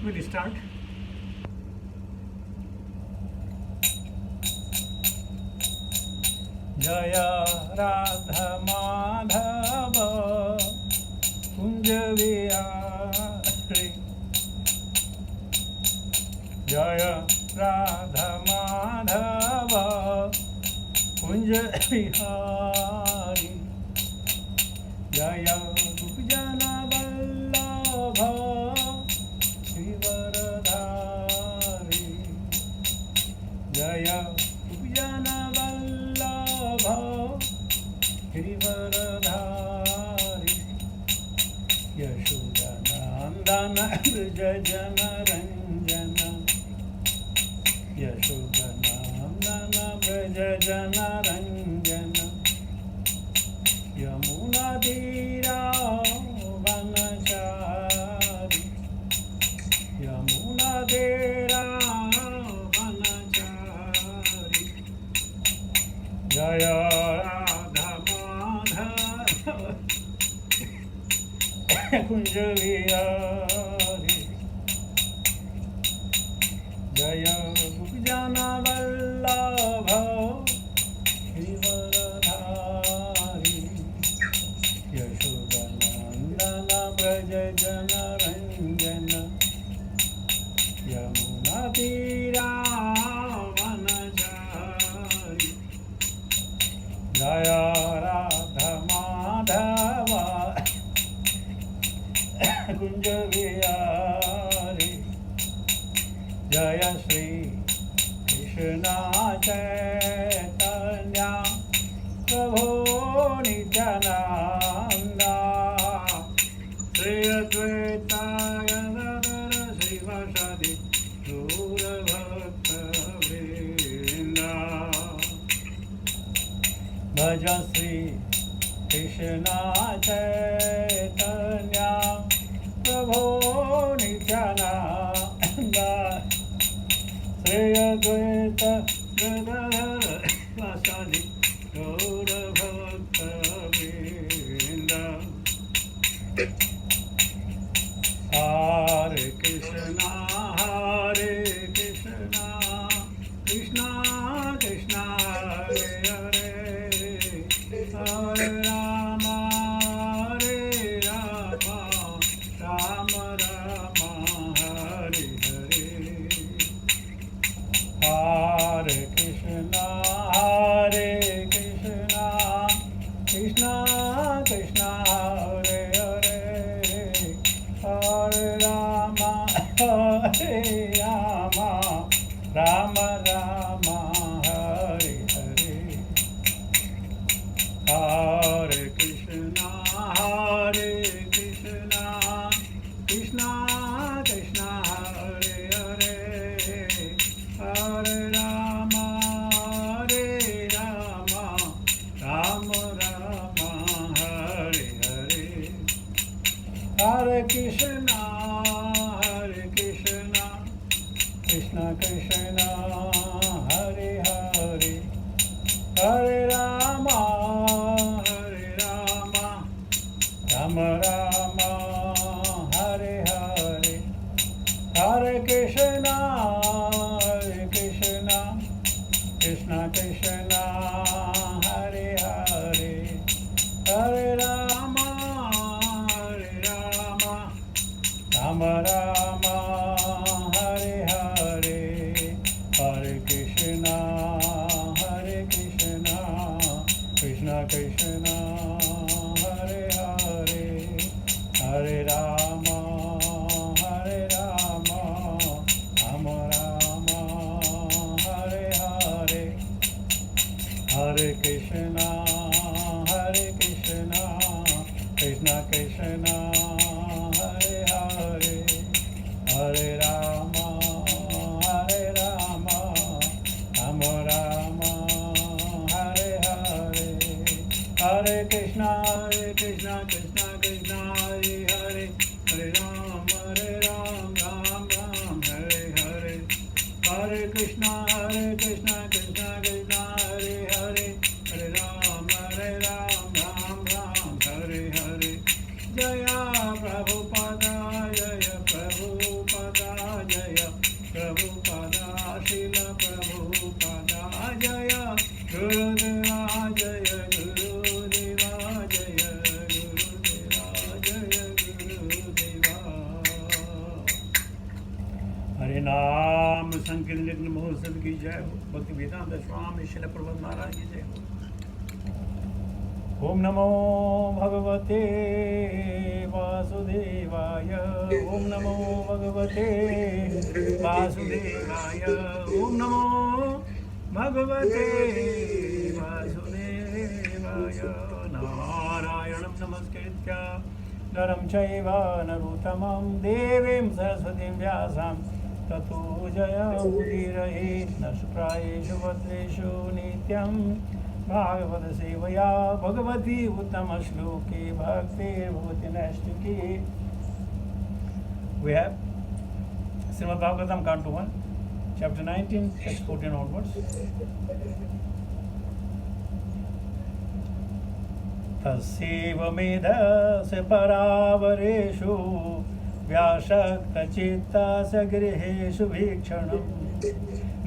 We'll start. जय राधा माधव कुंज विहारी। जय राधा माधव कुंज विहारी। जय गोपीजन वल्लभ श्रीवरधारी। जय गोपीजन वल्लभ गिरिवरधारी। यशोदनंदन ब्रज जन रंजन। यशोदनंदन ब्रज जन रंजन। यमुना तीरा वनचारी। यमुना तीरा वनचारी। जय राधा माधव कुंज विहारी। जय गोपीजन वल्लभ श्रीवरधारी। यशोदनंदन ब्रज जन रंजन। यमुना तीरा वनचारी। जय राधा माधव कुंज विहारी। जय श्री कृष्ण चैतन्य प्रभु नित्यानंद। श्री अद्वैत गदाधर श्रीवासादि गौरभक्तवृंद। भज श्री कृष्ण चैतन्य प्रभु नित्यानंद। श्री अद्वैत गदाधर श्रीवासादि गौरभक्तवृंद। हरे कृष्णा कृष्णा कृष्णा हरे हरे। हरे राम राम राम हरे हरे। हरे कृष्णा कृष्णा कृष्णा हरे हरे। हरे राम राम राम हरे हरे। हरे कृष्णा कृष्णा कृष्णा हरे हरे। हरे राम राम राम हरे हरे। हरे कृष्णा कृष्णा कृष्णा हरे हरे। हरे राम राम राम हरे हरे। हरे कृष्णा कृष्णा कृष्णा हरे हरे। हरे राम राम राम हरे हरे। हरे कृष्णा कृष्णा कृष्णा हरे हरे। हरे राम राम राम हरे हरे। हरे कृष्णा कृष्णा कृष्णा हरे हरे। हरे राम राम राम हरे हरे। हरे कृष्णा कृष्णा कृष्णा हरे हरे। हरे राम राम राम हरे हरे। हरे कृष्णा कृष्णा कृष्णा हरे हरे। हरे राम राम राम हरे हरे। जय प्रभुपाद जय प्रभुपाद। हरे नाम संकीर्तन महोत्सव की जय हो। भक्ति वेदांत स्वामी शिल प्रबोध महाराज की जय हो। ओम नमो भगवते वासुदेवाय। ओम नमो भगवते वासुदेवाय। ओम नमो भगवते वासुदेवाय। नारायणं नमस्कृत्य नरं चैव नरोत्तमं देवीं सरस्वतीं व्यासं ततो जयमुदीरयेत्। नष्टप्रायेषु भद्रेषु नित्यं भागवत सेवया भगवती उत्तम श्लोके भक्तिर्भवति नैष्टिकी। We have Srimad Bhagavatam, Canto 1, Chapter 19, text 14 onwards. तस्यैव मेधस्य परावरेषु व्यासक्तचित्तस्य गृहेषु वीक्षणम्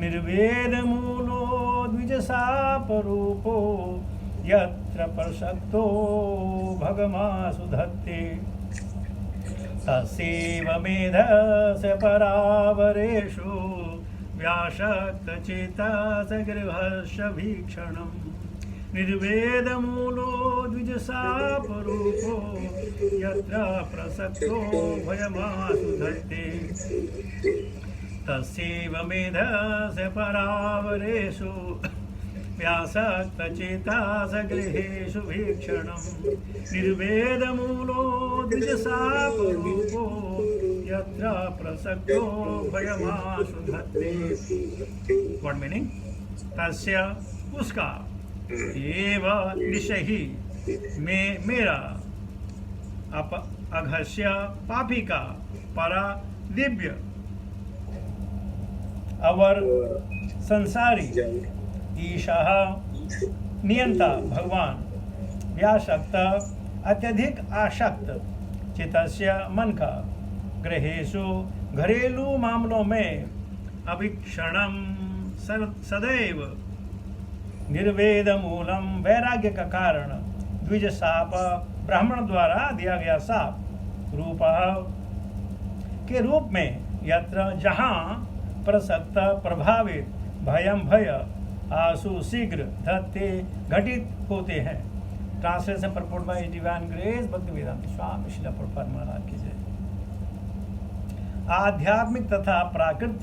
निर्वेदमूलो द्विजशापरूपो यत्र प्रसक्तो भगमासु धत्ते। तस्यैव मेधस्य परावरेषु व्यासक्तचित्तस्य गृहस्य वीक्षणम् निर्वेदमूलो द्विजशापरूपो यत्र प्रसक्तो भयमासु धत्ते। तस्यैव मेधस्य परावरेषु व्यासक्तचित्तस्य गृहेषु वीक्षणम् निर्वेदमूलो द्विजशापरूपो यत्र प्रसक्तो भयमासु धत्ते। What meaning? तस्य उसका एव निशहि में मेरा अघस्य पापी का परा दिव्य अवर संसारी ईशः नियंता भगवान व्यासक्त अत्यधिक आसक्त चित्तस्य मन का गृहेषु घरेलू मामलों में अभिक्षणम सदैव निर्वेद मूलम वैराग्य का कारण द्विज शाप ब्राह्मण द्वारा दिया गया शाप रूप के रूप में यत्र जहाँ प्रसक्त प्रभावित भयम भय आसु शीघ्र धत्ते घटित होते हैं। Translation purport bye divine grace भक्ति वेदांत स्वामी श्रील प्रभुपाद महाराज की जय। आध्यात्मिक तथा प्राकृत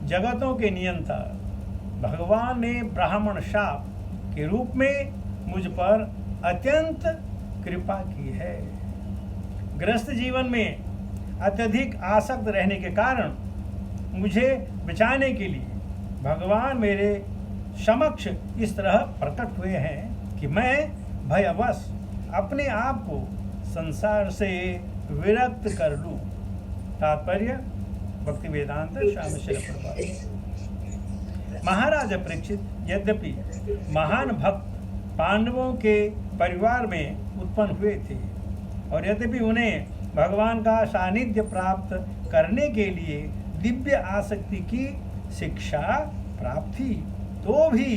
जगतों के नियंता भगवान ने ब्राह्मण शाप के रूप में मुझ पर अत्यंत कृपा की है। गृहस्थ जीवन में अत्यधिक आसक्त रहने के कारण मुझे बचाने के लिए भगवान मेरे समक्ष इस तरह प्रकट हुए हैं कि मैं भयवश अपने आप को संसार से विरक्त कर लूं। तात्पर्य भक्ति वेदांत स्वामी श्रील प्रभुपाद। महाराज परीक्षित यद्यपि महान भक्त पांडवों के परिवार में उत्पन्न हुए थे और यद्यपि उन्हें भगवान का सानिध्य प्राप्त करने के लिए दिव्य आसक्ति की शिक्षा प्राप्त थी, तो भी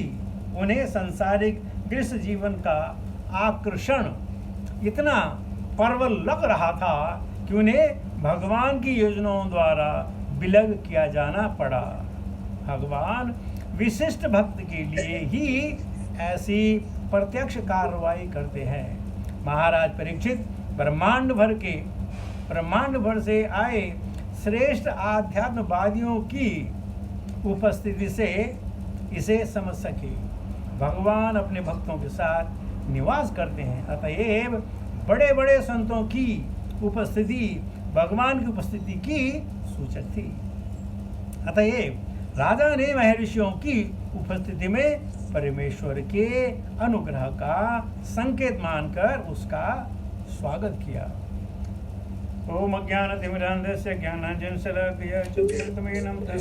उन्हें सांसारिक गृहस्थ जीवन का आकर्षण इतना प्रबल लग रहा था कि उन्हें भगवान की योजनाओं द्वारा विलग किया जाना पड़ा। भगवान विशिष्ट भक्त के लिए ही ऐसी प्रत्यक्ष कार्रवाई करते हैं। महाराज परीक्षित ब्रह्मांड भर से आए श्रेष्ठ आध्यात्मवादियों की उपस्थिति से इसे समझ सके। भगवान अपने भक्तों के साथ निवास करते हैं, अतएव बड़े बड़े संतों की उपस्थिति भगवान की उपस्थिति की सूचक थी। अतएव राजा ने महर्षियों की उपस्थिति में परमेश्वर के अनुग्रह का संकेत मानकर उसका स्वागत किया। ओम अज्ञानतिमिरान्धस्य ज्ञानाञ्जनशलाकया चक्षुरुन्मीलितं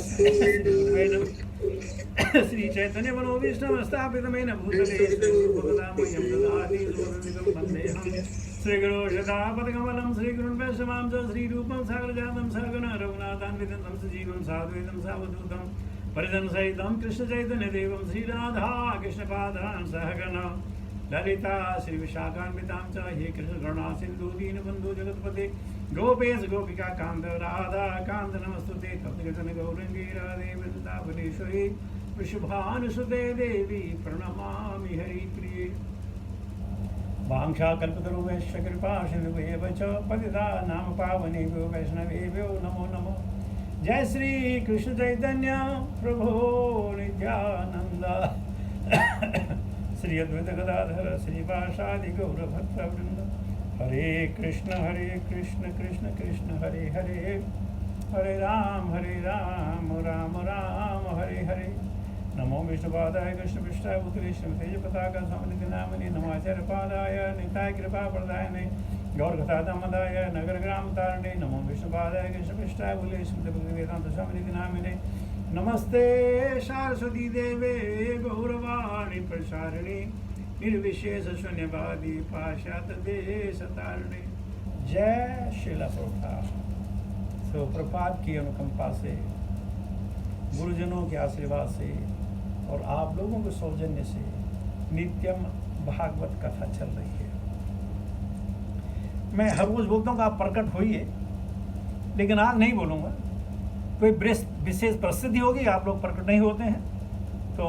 श्री चैतन्य मनोभीष्टं स्थापितमेन भूतले भगवतामह्यं ददाति सुरनिगं वन्देऽहं श्रीगुरो शतापथकमलं श्रीगुरुन् वैष्णवां च श्रीरूपं सागरजातं सहगण रघुनाथान्वितं सजीवं साद्वैतं सावधूतं परिजनसहितं कृष्णचैतन्यदेवं श्रीराधा कृष्णपादान् सहगण ललिता श्रीविशाखान्वितां च हे कृष्णकरुणा सिन्धु दीनबन्धु जगत्पते गोपेश गोपिका कांत राधा कांत नमस्तुते तप्तगतन गौरंगी राधे वृंदावनेश्वरी वृषभानुसुते देवी प्रणमामि हरिप्रिये वाञ्छाकल्पतरुभ्यश्च कृपासिन्धुभ्येव च पतितानां पावनेभ्यो वैष्णवेभ्यो नमो नमः। जय श्री कृष्ण चैतन्य प्रभो नित्यानंद श्री अद्वैत गदाधर श्रीवासादि गौरभक्तवृंद। हरे कृष्ण कृष्ण कृष्ण हरे हरे, हरे राम राम राम हरे हरे। नमो विष्णुपादाय कृष्णपृष्ठाय भूतले श्रीमते पताका समनिधि नामिने नमाचार्य पादाय निताय कृपा प्रदायने गौरकथादामदाय नगर ग्राम तारणे। नमो विष्णुपादाय कृष्णपृष्ठाय भूतले श्रीमते भक्तिवेदांत समनिधि नामिने नमस्ते सरस्वती देवे गौरवाणी प्रसारिणे निर्विशेष शून्यवादी पाश्चात्य देश तारिणे। जय श्रीला प्रभुपाद। तो प्रभुपाद की अनुकंपा से, गुरुजनों के आशीर्वाद से और आप लोगों के सौजन्य से नित्यम भागवत कथा चल रही है। मैं हर रोज बोलता हूँ कि आप प्रकट होइए, लेकिन आज नहीं बोलूँगा। कोई विशेष परिस्थिति होगी, आप लोग प्रकट नहीं होते हैं, तो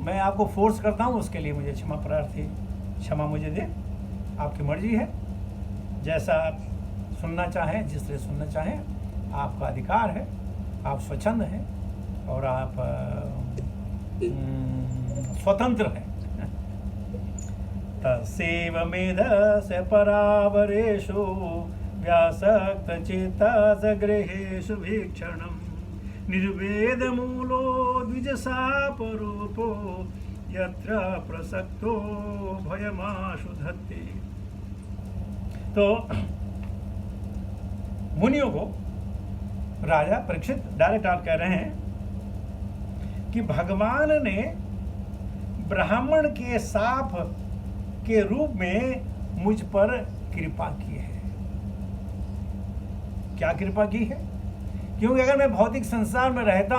मैं आपको फोर्स करता हूँ, उसके लिए मुझे क्षमा प्रार्थी, क्षमा मुझे दे। आपकी मर्जी है, जैसा आप सुनना चाहें, जिस तरह सुनना चाहें, आपका अधिकार है। आप स्वच्छंद हैं और आप स्वतंत्र हैं। तस्यैव मेधस्य परावरेषु व्यासक्तचेतसगृहेषु भीक्षणम् निर्वेदमूलो द्विजशापरूपो यत्र प्रसक्तो भयमाशु धत्ते। तो मुनियों को राजा परीक्षित डायरेक्ट आप कह रहे हैं कि भगवान ने ब्राह्मण के साप के रूप में मुझ पर कृपा की है। क्या कृपा की है? क्योंकि अगर मैं भौतिक संसार में रहता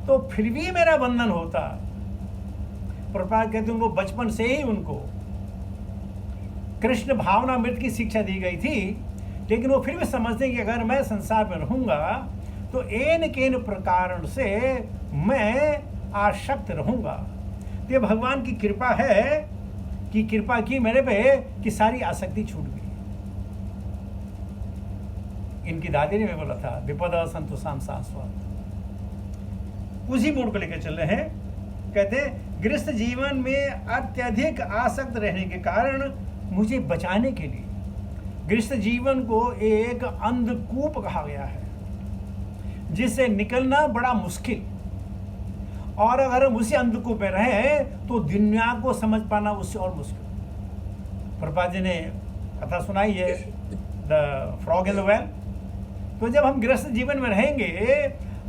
तो फिर भी मेरा बंधन होता। प्रभुपाद कहते उनको बचपन से ही उनको कृष्ण भावनामृत की शिक्षा दी गई थी, लेकिन वो फिर भी समझते हैं कि अगर मैं संसार में रहूंगा तो एन केन प्रकार से मैं आसक्त रहूंगा। तो ये भगवान की कृपा है कि कृपा की मेरे पे कि सारी आसक्ति छूट गई। इनकी दादी ने बोला था विपदा संतोषाम शाश्वत। उसी मूड को लेकर चल रहे हैं। कहते गृहस्थ जीवन में अत्यधिक आसक्त रहने के कारण मुझे बचाने के लिए गृहस्थ जीवन को एक अंधकूप कहा गया है, जिससे निकलना बड़ा मुश्किल। और अगर हम उसी अंधकूप में रहें तो दुनिया को समझ पाना उससे और मुश्किल। प्रभुपाद जी ने कथा सुनाई है the frog in the well. तो जब हम गृहस्थ जीवन में रहेंगे,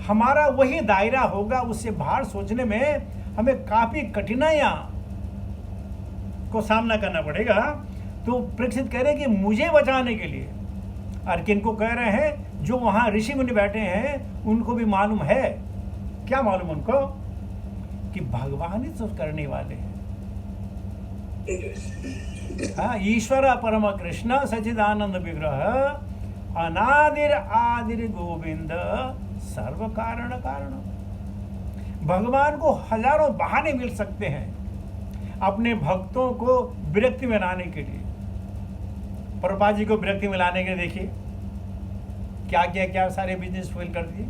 हमारा वही दायरा होगा, उससे बाहर सोचने में हमें काफी कठिनाइयां को सामना करना पड़ेगा। तो परीक्षित कह रहे हैं कि मुझे बचाने के लिए, और किनको कह रहे हैं? जो वहां ऋषि मुनि बैठे हैं उनको भी मालूम है। क्या मालूम उनको? कि भगवान ही तो करने वाले हैं। हाँ, ईश्वर परम कृष्ण सच्चिदानंद विग्रह अनादिर आदिर गोविंद सर्व कारण कारण। भगवान को हजारों बहाने मिल सकते हैं अपने भक्तों को विरक्ति में लाने के लिए। प्रभुपाद जी को विरक्ति में लाने के लिए देखिए क्या क्या क्या सारे बिजनेस फेल कर दिए।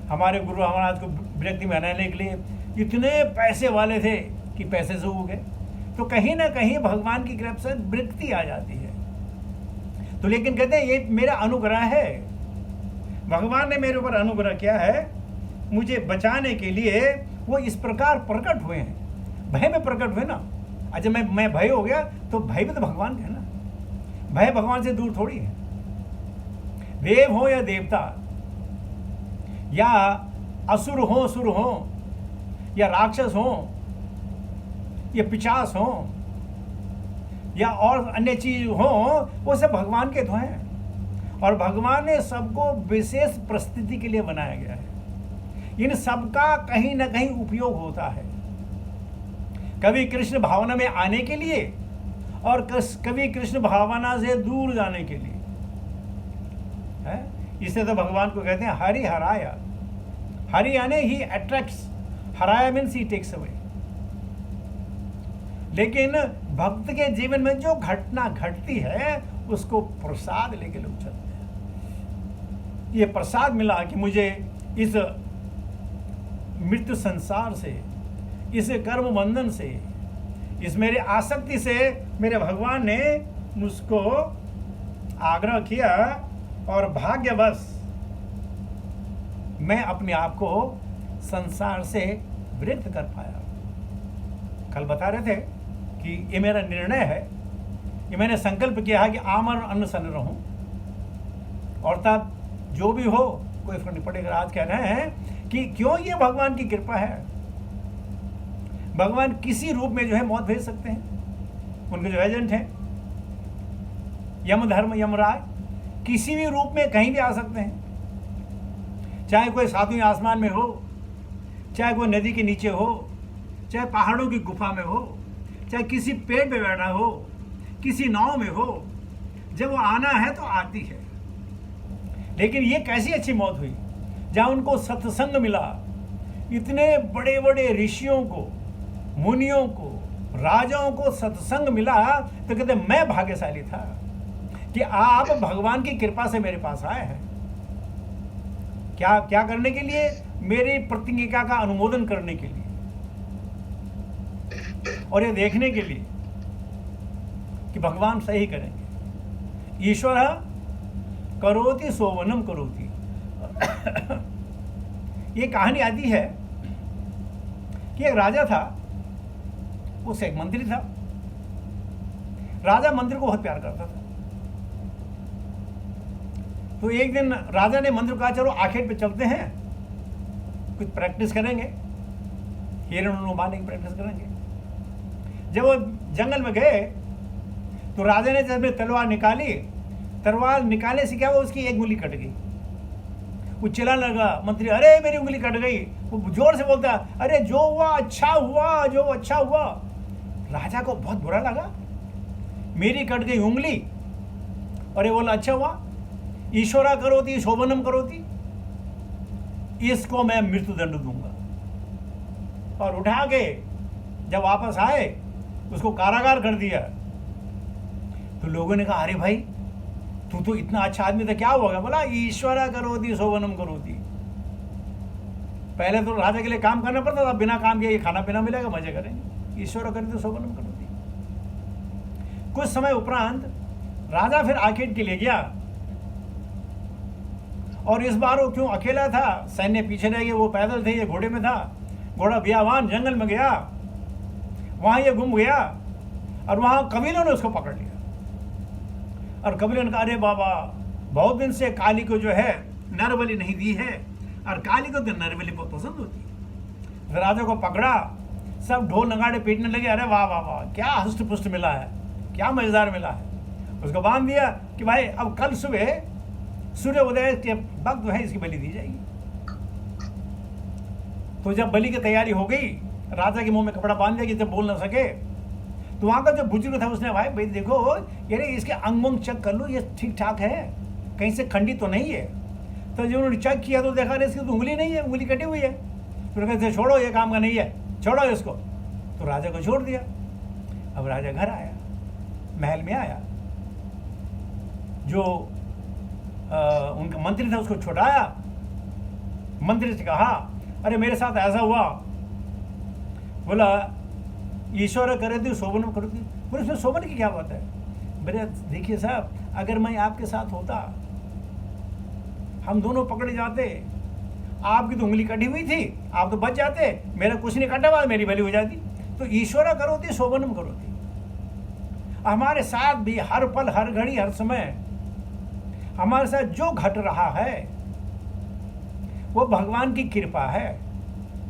हमारे गुरु महाराज को विरक्ति में लाने के लिए इतने पैसे वाले थे कि पैसे से हो गए। तो कहीं ना कहीं भगवान की कृपा से विरक्ति आ जाती है। तो लेकिन कहते हैं ये मेरा अनुग्रह है, भगवान ने मेरे ऊपर अनुग्रह किया है, मुझे बचाने के लिए वो इस प्रकार प्रकट हुए हैं। भय में प्रकट हुए ना। अच्छा, मैं भय हो गया तो भय भी तो भगवान का है ना। भय भगवान से दूर थोड़ी है। देव हो या देवता, या असुर हो सुर हो, या राक्षस हो, या पिशाच हो, या और अन्य चीज हो, वो सब भगवान के तो हैं। और भगवान ने सबको विशेष परिस्थिति के लिए बनाया गया है। इन सबका कहीं ना कहीं उपयोग होता है, कभी कृष्ण भावना में आने के लिए और कभी कृष्ण भावना से दूर जाने के लिए। इसे तो भगवान को कहते हैं हरि हराया। हरि यानी ही अट्रैक्ट्स, हराया मीन्स ही टेक्स अवे। लेकिन भक्त के जीवन में जो घटना घटती है उसको प्रसाद लेके लोग चलते हैं। ये प्रसाद मिला कि मुझे इस मृत्यु संसार से, इस कर्म बंधन से, इस मेरे आसक्ति से मेरे भगवान ने मुझको आग्रह किया और भाग्यवश मैं अपने आप को संसार से विरक्त कर पाया। कल बता रहे थे कि ये मेरा निर्णय है, ये मैंने संकल्प किया है कि आमर अन्न रहूं, और तब जो भी हो कोई फर्क नहीं पड़ेगा। आज कह रहे हैं कि क्यों ये भगवान की कृपा है, भगवान किसी रूप में जो है मौत भेज सकते हैं। उनके जो एजेंट हैं यम धर्म यमराज, किसी भी रूप में कहीं भी आ सकते हैं। चाहे कोई सातवें आसमान में हो, चाहे कोई नदी के नीचे हो, चाहे पहाड़ों की गुफा में हो, चाहे किसी पेड़ पे बैठा हो, किसी नाव में हो, जब वो आना है तो आती है। लेकिन ये कैसी अच्छी मौत हुई जहां उनको सत्संग मिला। इतने बड़े बड़े ऋषियों को, मुनियों को, राजाओं को सत्संग मिला, तो कहते मैं भाग्यशाली था कि आप भगवान की कृपा से मेरे पास आए हैं। क्या क्या करने के लिए? मेरी प्रतिज्ञा का अनुमोदन करने के लिए और ये देखने के लिए कि भगवान सही करेंगे। ईश्वर करोति सोवनम करोति। ये कहानी आती है कि एक राजा था, उससे एक मंत्री था। राजा मंत्री को बहुत प्यार करता था। तो एक दिन राजा ने मंत्री को कहा चलो आखेट पे चलते हैं, कुछ प्रैक्टिस करेंगे, हिरण मारने की प्रैक्टिस करेंगे। जब वो जंगल में गए तो राजा ने जब तलवार निकाली, तलवार निकालने से क्या हुआ, उसकी एक उंगली कट गई। वो चिल्लाने लगा, मंत्री अरे मेरी उंगली कट गई। वो जोर से बोलता अरे जो हुआ अच्छा हुआ, जो अच्छा हुआ। राजा को बहुत बुरा लगा, मेरी कट गई उंगली और ये बोला अच्छा हुआ। ईश्वरा करोति शोभनम करोति, इसको मैं मृत्यु दंड दूंगा। और उठा के जब वापस आए उसको कारागार कर दिया। तो लोगों ने कहा अरे भाई तू तो इतना अच्छा आदमी था, क्या होगा? बोला ईश्वरा करोति शोभनम करोति। पहले तो राजा के लिए काम करना पड़ता था, बिना काम किए ये खाना पीना मिलेगा, मजे करेंगे। ईश्वरा करोति शोभनम करोति। कुछ समय उपरांत राजा फिर आखेट के लिए गया और इस बार वो क्यों अकेला था, सैन्य पीछे रह गए, वो पैदल थे, ये घोड़े में था। घोड़ा बियावान जंगल में गया, वहां ये गुम गया और वहां कबीलों ने उसको पकड़ लिया। और कबीलों ने कहा अरे बाबा बहुत दिन से काली को जो है नरबली नहीं दी है, और काली को तो नरबली बहुत पसंद होती है। राजा को पकड़ा, सब ढोल नगाड़े पीटने लगे, अरे वाह वाह वाह क्या हष्ट पुष्ट मिला है, क्या मजेदार मिला है। उसको बांध दिया कि भाई अब कल सुबह सूर्य उदय के वक्त जो है इसकी बलि दी जाएगी। तो जब बलि की तैयारी हो गई, राजा के मुंह में कपड़ा बांध दिया कि जब बोल ना सके, तो वहां का जो बुजुर्ग था उसने भाई देखो यानी इसके अंग वंग चेक कर लो, ये ठीक ठाक है, कहीं से खंडित तो नहीं है। तो जब उन्होंने चेक किया तो देखा इसकी तो उंगली नहीं है, उंगली कटी हुई है। तो कहते छोड़ो ये काम का नहीं है, छोड़ो इसको। तो राजा को छोड़ दिया। अब राजा घर आया, महल में आया, जो उनका मंत्री था उसको छुड़ाया। मंत्री से कहा अरे मेरे साथ ऐसा हुआ। बोला ईश्वर करे थे शोभन करो थी। बोले उसमें शोभन की क्या बात है? मेरे देखिए साहब, अगर मैं आपके साथ होता, हम दोनों पकड़े जाते, आपकी तो उंगली कटी हुई थी, आप तो बच जाते, मेरा कुछ नहीं कटा हुआ, मेरी बलि हो जाती। तो ईश्वर करो थी शोभनम करो थी। हमारे साथ भी हर पल हर घड़ी हर समय हमारे साथ जो घट रहा है वो भगवान की कृपा है।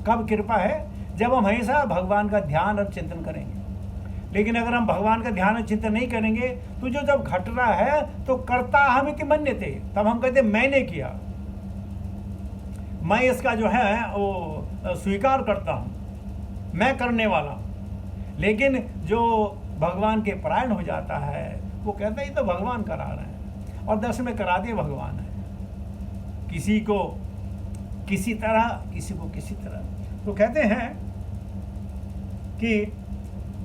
कब कृपा है? जब हम हमेशा भगवान का ध्यान और चिंतन करेंगे। लेकिन अगर हम भगवान का ध्यान और चिंतन नहीं करेंगे तो जो जब घट रहा है तो कर्ता हम इति मन्यते, तब हम कहते मैंने किया, मैं इसका जो है वो स्वीकार करता हूं, मैं करने वाला। लेकिन जो भगवान के परायण हो जाता है वो कहता है ये तो भगवान करा रहे हैं, और दर्शन में करा दिए भगवान है। किसी को किसी तरह, किसी को किसी तरह। तो कहते हैं कि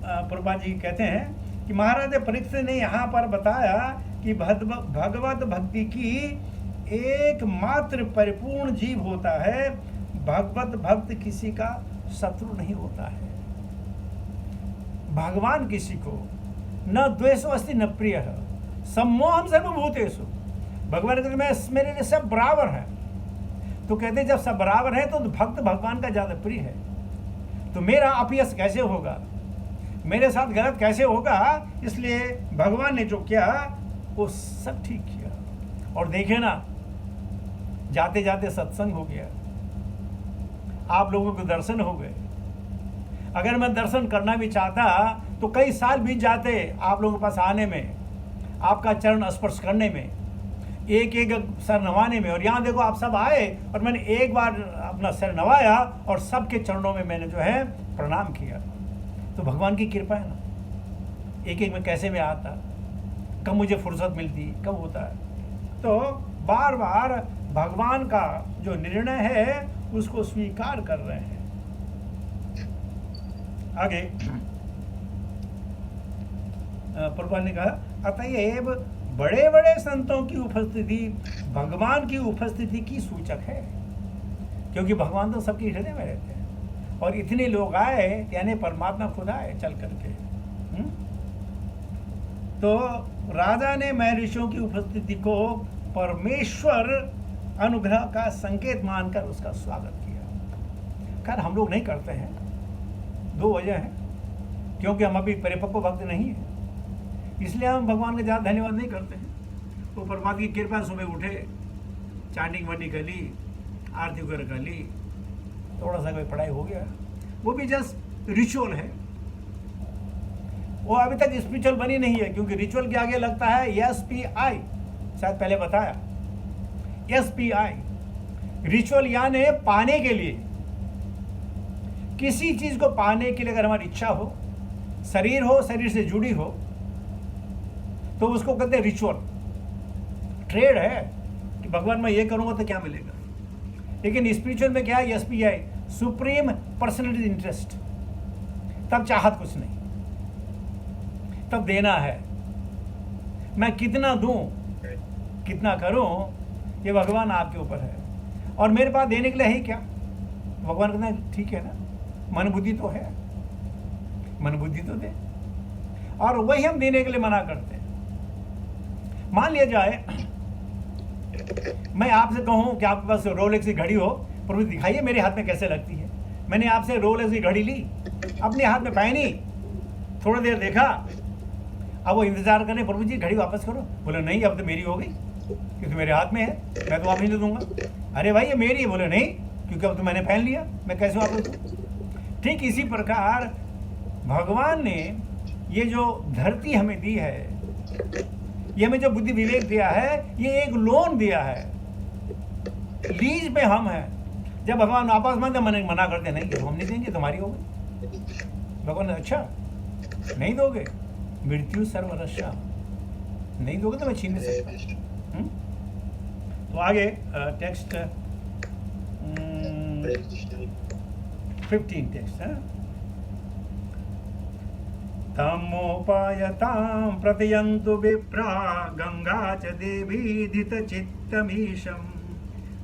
प्रभुपाद जी कहते हैं कि महाराज परीक्षित ने यहाँ पर बताया कि भगवत भक्ति की एकमात्र परिपूर्ण जीव होता है। भगवत भक्त किसी का शत्रु नहीं होता है। भगवान किसी को न द्वेषो अस्ति न प्रिय सम्मोहम सर्वभूतेषु। भगवान कहते मैं मेरे लिए सब बराबर है। तो कहते जब सब बराबर है तो भक्त भगवान का ज्यादा प्रिय है। तो मेरा अपयश कैसे होगा, मेरे साथ गलत कैसे होगा? इसलिए भगवान ने जो किया वो सब ठीक किया। और देखे ना, जाते जाते सत्संग हो गया, आप लोगों को दर्शन हो गए। अगर मैं दर्शन करना भी चाहता तो कई साल बीत जाते आप लोगों के पास आने में, आपका चरण स्पर्श करने में, एक एक सर नवाने में। और यहाँ देखो आप सब आए और मैंने एक बार अपना सर नवाया और सबके चरणों में मैंने जो है प्रणाम किया। तो भगवान की कृपा है ना। एक एक में कैसे मैं आता, कब मुझे फुर्सत मिलती, कब होता है। तो बार बार भगवान का जो निर्णय है उसको स्वीकार कर रहे हैं। आगे प्रभुपाद ने कहा अतएव बड़े बड़े संतों की उपस्थिति भगवान की उपस्थिति की सूचक है, क्योंकि भगवान तो सबके हृदय में रहते हैं। और इतने लोग आए यानी परमात्मा खुद आए चल करके। तो राजा ने महर्षियों की उपस्थिति को परमेश्वर अनुग्रह का संकेत मानकर उसका स्वागत किया। खैर हम लोग नहीं करते हैं, दो वजह है। क्योंकि हम अभी परिपक्व भक्त नहीं है, इसलिए हम भगवान का ज़्यादा धन्यवाद नहीं करते हैं। वो परमात्मा की कृपा, सुबह उठे, चांटिंग वंटिंग कर ली, आरती वगैरह कर ली, थोड़ा सा कोई पढ़ाई हो गया, वो भी जस्ट रिचुअल है। वो अभी तक स्पिरिचुअल बनी नहीं है, क्योंकि रिचुअल के आगे लगता है SPI, शायद पहले बताया। SPI रिचुअल यानी पाने के लिए, किसी चीज को पाने के लिए अगर हमारी इच्छा हो, शरीर हो, शरीर से जुड़ी हो, तो उसको कहते हैं रिचुअल। ट्रेड है कि भगवान मैं ये करूंगा तो क्या मिलेगा। लेकिन स्पिरिचुअल में क्या है? SPI supreme personal interest. तब चाहत कुछ नहीं, तब देना है। मैं कितना दूं, कितना करूं, ये भगवान आपके ऊपर है। और मेरे पास देने के लिए है क्या? भगवान कहते हैं ठीक है ना, मन बुद्धि तो है, मन बुद्धि तो दे। और वही हम देने के लिए मना करते हैं। मान लिया जाए मैं आपसे कहूं कि आपके पास रोलेक्स की घड़ी हो, प्रभु दिखाइए मेरे हाथ में कैसे लगती है। मैंने आपसे रोलेक्स की घड़ी ली, अपने हाथ में पहनी, थोड़ी देर देखा, अब वो इंतजार करने, प्रभु जी घड़ी वापस करो। बोले नहीं, अब तो मेरी हो गई, क्योंकि मेरे हाथ में है, मैं तो वापस नहीं दूंगा। अरे भाई ये मेरी है। बोले नहीं, क्योंकि अब तो मैंने पहन लिया, मैं कैसे वापस दूं। ठीक इसी प्रकार भगवान ने ये जो धरती हमें दी है, ये हमें जो बुद्धि विवेक दिया है, ये एक लोन दिया है, लीज पे हम हैं। जब भगवान वापस मांगते मैंने मना करते नहीं, हम नहीं देंगे, तुम्हारी हो गई। भगवान ने अच्छा नहीं दोगे, मृत्यु सर्वरक्षा, नहीं दोगे तो मैं छीन नहीं सकता। तो आगे टेक्स्ट 15 टेक्स्ट है। तमोपायतां प्रतयन्तु विप्रा गंगा च देवीधित चित्तमीशं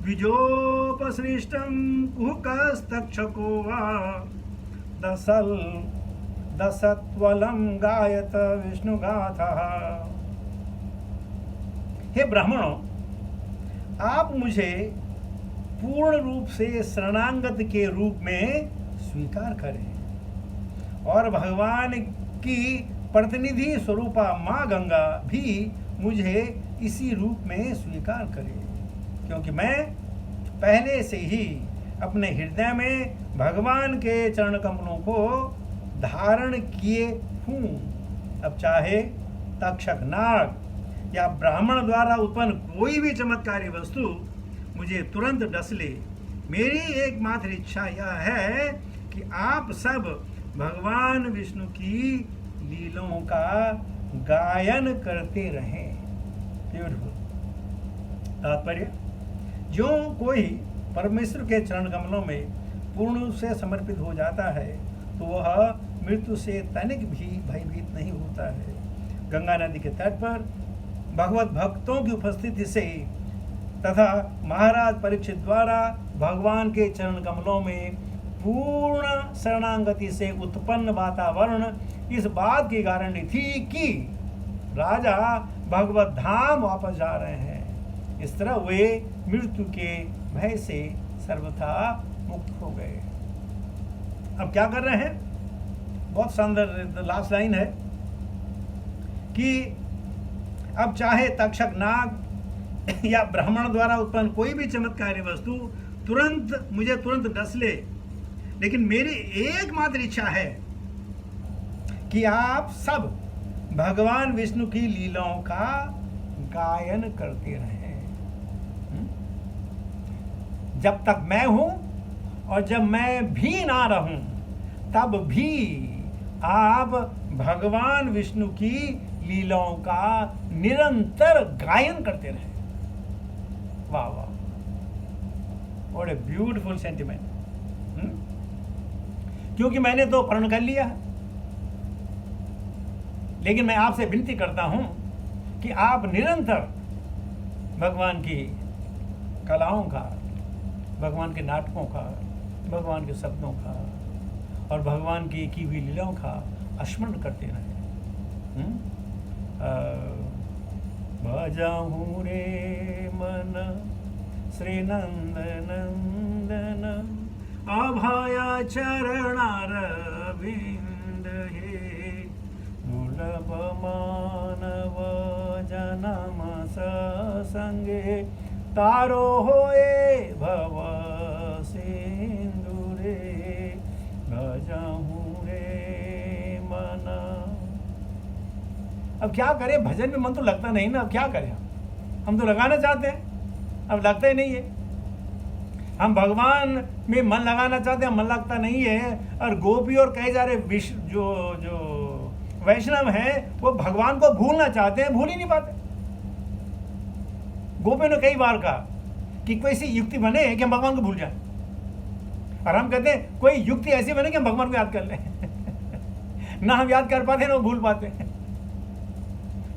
द्विजोपसृष्टं कुहकस्तक्षको वा दशत्वलं गायत विष्णुगाथा। हे ब्राह्मणों, आप मुझे पूर्ण रूप से शरणागत के रूप में स्वीकार करें और भगवान की प्रतिनिधि स्वरूपा माँ गंगा भी मुझे इसी रूप में स्वीकार करे, क्योंकि मैं पहले से ही अपने हृदय में भगवान के चरण कमलों को धारण किए हूँ। अब चाहे तक्षक नाग या ब्राह्मण द्वारा उत्पन्न कोई भी चमत्कारी वस्तु मुझे तुरंत डस ले, मेरी एकमात्र इच्छा यह है कि आप सब भगवान विष्णु की लीलाओं का गायन करते रहें। ब्यूटीफुल। तात्पर्य, जो कोई परमेश्वर के चरण कमलों में पूर्ण रूप से समर्पित हो जाता है तो वह मृत्यु से तनिक भी भयभीत नहीं होता है। गंगा नदी के तट पर भगवत भक्तों की उपस्थिति से तथा महाराज परीक्षित द्वारा भगवान के चरण कमलों में पूर्ण शरणागति से उत्पन्न वातावरण इस बात की गारंटी थी कि राजा भगवत धाम वापस जा रहे हैं। इस तरह वे मृत्यु के भय से सर्वथा मुक्त हो गए। अब क्या कर रहे हैं? बहुत शानदार लास्ट लाइन है कि अब चाहे तक्षक नाग या ब्राह्मण द्वारा उत्पन्न कोई भी चमत्कारी वस्तु मुझे तुरंत डस ले, लेकिन मेरी एकमात्र इच्छा है कि आप सब भगवान विष्णु की लीलाओं का गायन करते रहें जब तक मैं हूं, और जब मैं भी ना रहूं तब भी आप भगवान विष्णु की लीलाओं का निरंतर गायन करते रहें। वाह वाह, व्हाट ए ब्यूटीफुल सेंटिमेंट। क्योंकि मैंने तो प्रण कर लिया है, लेकिन मैं आपसे विनती करता हूं कि आप निरंतर भगवान की कलाओं का, भगवान के नाटकों का, भगवान के शब्दों का और भगवान की हुई लीलाओं का स्मरण करते रहें। भजहूँ रे मन श्री नंद नंदन अभया चरणार विंद हे दुर्लभ मानव जन्म संगे तारो होए भव सिंदूरे भजहूँ रे मन। अब क्या करें, भजन में मन तो लगता नहीं ना। अब क्या करें, हम तो लगाना चाहते हैं, अब लगता ही नहीं है। हम भगवान में मन लगाना चाहते हैं, मन लगता नहीं है। और गोपी और कई सारे जो वैष्णव हैं वो भगवान को भूलना चाहते हैं, भूल ही नहीं पाते। गोपी ने कई बार कहा कि कोई सी युक्ति बने कि हम भगवान को भूल जाएं, और हम कहते हैं कोई युक्ति ऐसी बने कि हम भगवान को याद कर लें। ना हम याद कर पाते ना भूल पाते।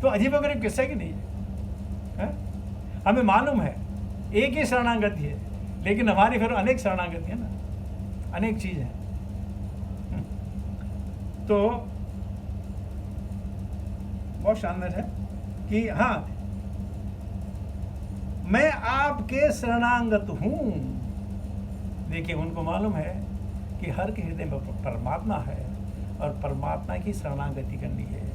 तो अजीबोगरीब किस्सा की नहीं है? हमें मालूम है एक ही शरणागति है, लेकिन हमारी फिर अनेक शरणागति है ना, अनेक चीज है। तो बहुत शानदार है कि हाँ, मैं आपके शरणागत हूं। देखिए, उनको मालूम है कि हर के हृदय में परमात्मा है और परमात्मा की शरणागति करनी है।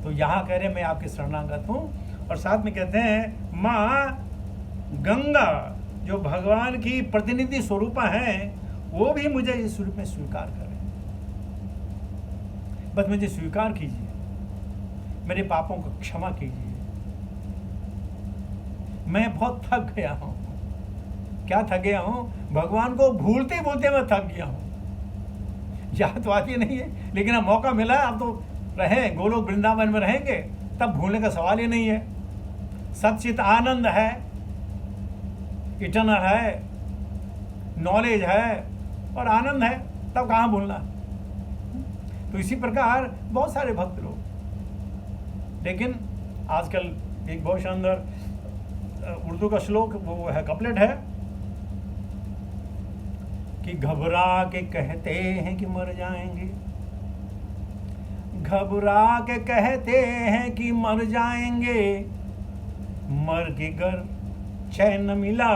तो यहाँ कह रहे मैं आपके शरणागत हूँ, और साथ में कहते हैं माँ गंगा जो भगवान की प्रतिनिधि स्वरूपा है, वो भी मुझे इस स्वरूप में स्वीकार करें। बस मुझे स्वीकार कीजिए, मेरे पापों को क्षमा कीजिए। मैं बहुत थक गया हूँ। क्या थक गया हूँ? भगवान को भूलते भूलते मैं थक गया हूँ। याद तो आती नहीं है, लेकिन अब मौका मिला है, अब तो रहें, गोलोक वृंदावन में रहेंगे, तब भूलने का सवाल ही नहीं है। सच्चित आनंद है, इटर्नल है, नॉलेज है और आनंद है, तब कहाँ भूलना। तो इसी प्रकार बहुत सारे भक्त लोग, लेकिन आजकल एक बहुत शानदार उर्दू का श्लोक वो है, कपलेट है कि घबरा के कहते हैं कि मर जाएंगे, घबरा के कहते हैं कि मर जाएंगे, मर के घर चैन न मिला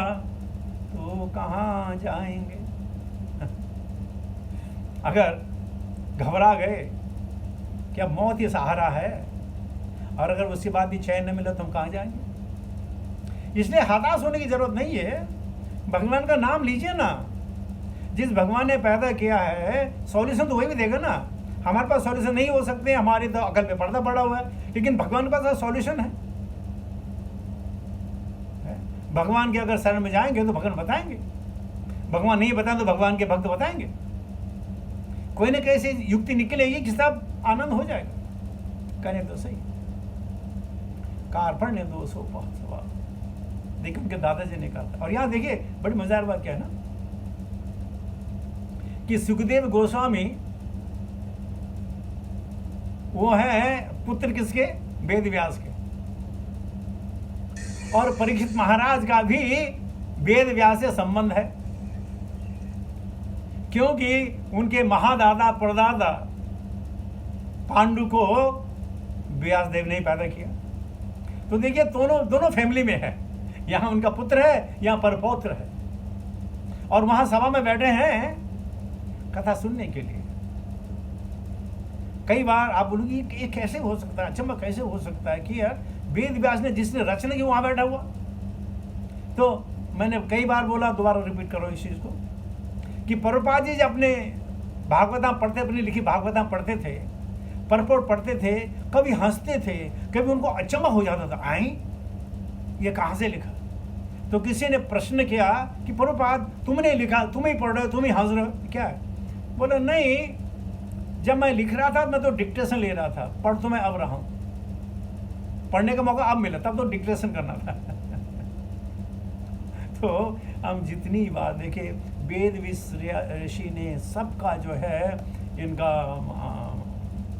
तो कहाँ जाएंगे। अगर घबरा गए कि अब मौत ही सहारा है, और अगर उसके बाद भी चैन न मिला तो हम कहाँ जाएंगे। इसलिए हताश होने की जरूरत नहीं है। भगवान का नाम लीजिए ना। जिस भगवान ने पैदा किया है, सॉल्यूशन तो वही भी देगा ना। हमारे पास सॉल्यूशन नहीं हो सकते, हमारी तो अकल पे पर्दा पड़ा हुआ है, लेकिन भगवान के पास सॉल्यूशन है। भगवान के अगर शरण में जाएंगे तो भगवान बताएंगे, भगवान नहीं बताएं तो भगवान के भक्त बताएंगे। कोई ना कैसी युक्ति निकलेगी कि सब आनंद हो जाएगा। करें तो सही। कार्पण्य दोषोपहत देखिए उनके दादाजी ने कहा था। और यहाँ देखिए बड़ी मजेदार बात क्या है ना, कि सुखदेव गोस्वामी वो है पुत्र किसके? वेद व्यास के। और परीक्षित महाराज का भी वेद व्यास से संबंध है, क्योंकि उनके महादादा परदादा पांडु को व्यासदेव ने पैदा किया। तो देखिए दोनों फैमिली में है, यहां उनका पुत्र है, यहां परपौत्र है, और वहां सभा में बैठे हैं कथा सुनने के लिए। कई बार आप बोलोगे ये कैसे हो सकता है, अचंभा कैसे हो सकता है कि यार वेद व्यास ने जिसने रचना की वहां बैठा हुआ। तो मैंने कई बार बोला, दोबारा रिपीट करो इस चीज को, कि प्रभुपाद जी जब अपने भागवताम पढ़ते, अपनी लिखी भागवताम पढ़ते थे, परपोट पढ़ते थे, कभी हंसते थे, कभी उनको अचंभा हो जाता था, आई ये कहां से लिखा। तो किसी ने प्रश्न किया कि प्रभुपाद तुमने लिखा, तुम ही पढ़ रहे हो, तुम ही हंस रहे हो, क्या है? बोला नहीं, जब मैं लिख रहा था मैं तो डिक्टेशन ले रहा था, पढ़ तो मैं अब रहा हूं, पढ़ने का मौका अब मिला, तब तो डिक्टेशन करना था। तो हम जितनी बात देखे, वेद ऋषि ने सबका जो है इनका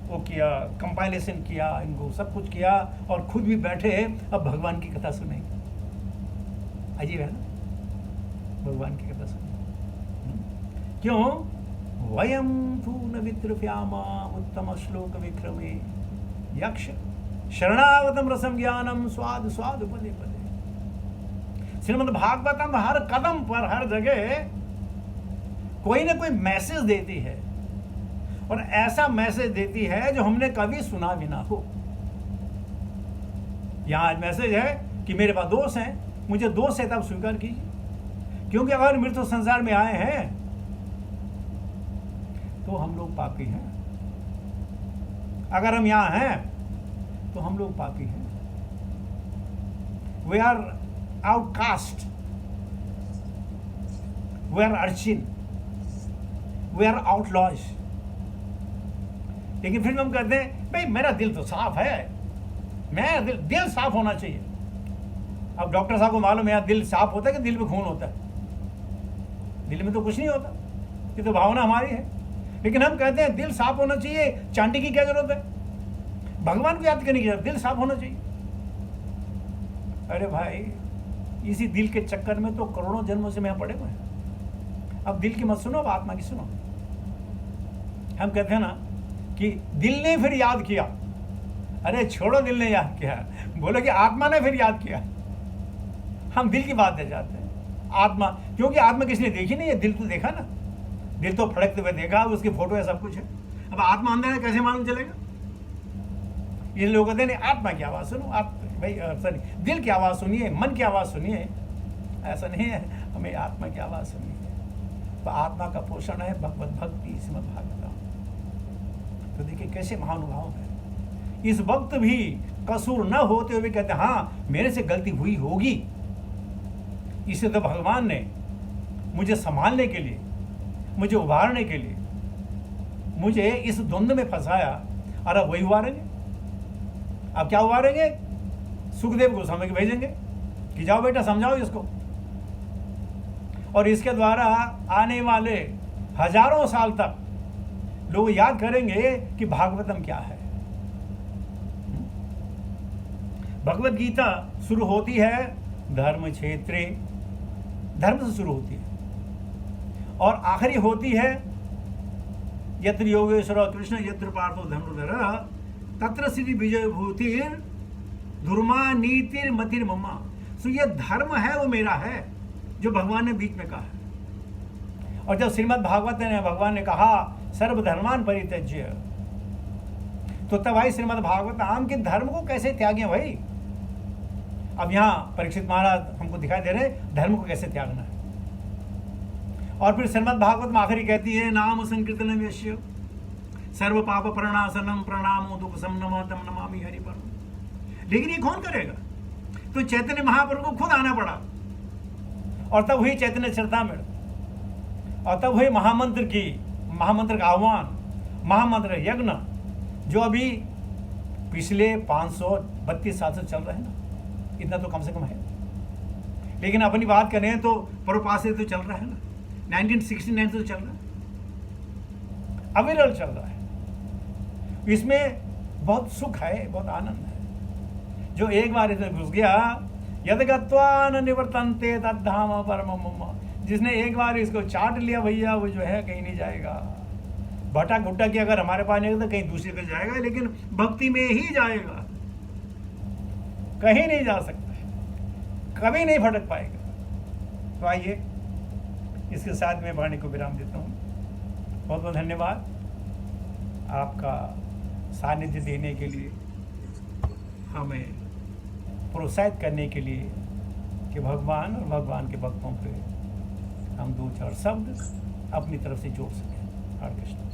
वो किया, कंपाइलेशन किया, इनको सब कुछ किया, और खुद भी बैठे अब भगवान की कथा सुनेंगे। अजीब है ना, भगवान की कथा सुनेंगे। क्यों? वयम तू न वित्रफ्यामाम उत्तम श्लोक विक्रमे यक्ष शरणागतम रसम ज्ञानम स्वाद स्वाद पदे पदे। श्रीमद् भागवतम हर कदम पर, हर जगह कोई ना कोई मैसेज देती है, और ऐसा मैसेज देती है जो हमने कभी सुना भी ना हो। यहां आज मैसेज है कि मेरे पास दोष हैं, मुझे दोष है तब स्वीकार कीजिए, क्योंकि अगर मृत्यु संसार में आए हैं तो हम लोग पापी हैं, अगर हम यहां हैं तो हम लोग पापी हैं। We are outcast, we are urchin, we are outlaws. लेकिन फिर हम कहते हैं भाई मेरा दिल तो साफ है, मैं दिल साफ होना चाहिए। अब डॉक्टर साहब को मालूम है दिल साफ होता है कि दिल में खून होता है? दिल में तो कुछ नहीं होता, ये तो भावना हमारी है। लेकिन हम कहते हैं दिल साफ होना चाहिए, चांटी की क्या जरूरत है, भगवान को याद करने की जरूरत, दिल साफ होना चाहिए। अरे भाई, इसी दिल के चक्कर में तो करोड़ों जन्मों से मैं पड़े हुए हैं। अब दिल की मत सुनो, अब आत्मा की सुनो। हम कहते हैं ना कि दिल ने फिर याद किया, अरे छोड़ो दिल ने याद किया, बोले कि आत्मा ने फिर याद किया। हम दिल की बात दे जाते हैं, आत्मा, क्योंकि आत्मा किसने देखी नहीं है, दिल तो देखा ना, दिल तो फड़कते हुए देखा, उसकी फोटो है, सब कुछ है। अब आत्मा अंदर है, कैसे मालूम चलेगा? ये लोग कहते हैं आत्मा की आवाज सुनो, आप भाई सॉरी दिल की आवाज सुनिए, मन की आवाज सुनिए, ऐसा नहीं है, हमें आत्मा की आवाज सुनिए। तो आत्मा का पोषण है भगवत भक्ति, श्रीमद् भागवतम। तो देखिए कैसे महानुभाव है। इस वक्त भी कसूर न होते हुए कहते हैं हाँ मेरे से गलती हुई होगी, इसे तो भगवान ने मुझे संभालने के लिए, मुझे उभारने के लिए, मुझे इस द्वंद में फंसाया, और अब वही उभारेंगे। अब क्या उभारेंगे? सुखदेव गोस्वामी को भेजेंगे कि जाओ बेटा समझाओ इसको, और इसके द्वारा आने वाले हजारों साल तक लोग याद करेंगे कि भागवतम क्या है। भगवत गीता शुरू होती है धर्म क्षेत्रे, धर्म से शुरू होती है, और आखिरी होती है यत्र योगेश्वर कृष्ण यत्र पार्थो धनुर्धर तत्र श्री विजय भूतिर धुर्मा नीतिर मतिर मम्मा। सो ये धर्म है, वो मेरा है, जो भगवान ने बीच में कहा है। और जब श्रीमद् भागवत ने भगवान ने कहा सर्वधर्मान परित्यज्य, तो तब भाई श्रीमद् भागवत आम के धर्म को कैसे त्यागे भाई। अब यहाँ परीक्षित महाराज हमको दिखाई दे रहे धर्म को कैसे त्यागना है। और फिर श्रीमद् भागवत में आखिरी कहती है नाम संकीर्तन यश्य सर्व पाप प्रणासनम प्रणामो दुख समनम तम नमामि हरि परम। लेकिन ये कौन करेगा? तो चैतन्य महाप्रभु को खुद आना पड़ा, और तब हुई चैतन्य चरितामृत, और तब हुई महामंत्र का आह्वान, महामंत्र यज्ञ, जो अभी पिछले 532 साल से चल रहे हैं ना, इतना तो कम से कम है। लेकिन अपनी बात करें तो प्रभुपाद से तो चल रहा है ना, 1969 से तो चल रहा है, अविरल चल रहा है। इसमें बहुत सुख है, बहुत आनंद है। जो एक बार इसमें घुस गया, यद गत्वा न निवर्तन्ते तद्धाम परम मम, जिसने एक बार इसको चाट लिया भैया, वो जो है कहीं नहीं जाएगा। भटा घुट्टा की अगर हमारे पास नहीं तो कहीं दूसरे को जाएगा, लेकिन भक्ति में ही जाएगा, कहीं नहीं जा सकता, कभी नहीं भटक पाएगा। तो आइए इसके साथ में वाणी को विराम देता हूँ। बहुत बहुत धन्यवाद आपका सानिध्य देने के लिए, हमें प्रोत्साहित करने के लिए कि भगवान और भगवान के भक्तों पे हम दो चार शब्द अपनी तरफ से जोड़ सकें। हरे कृष्ण।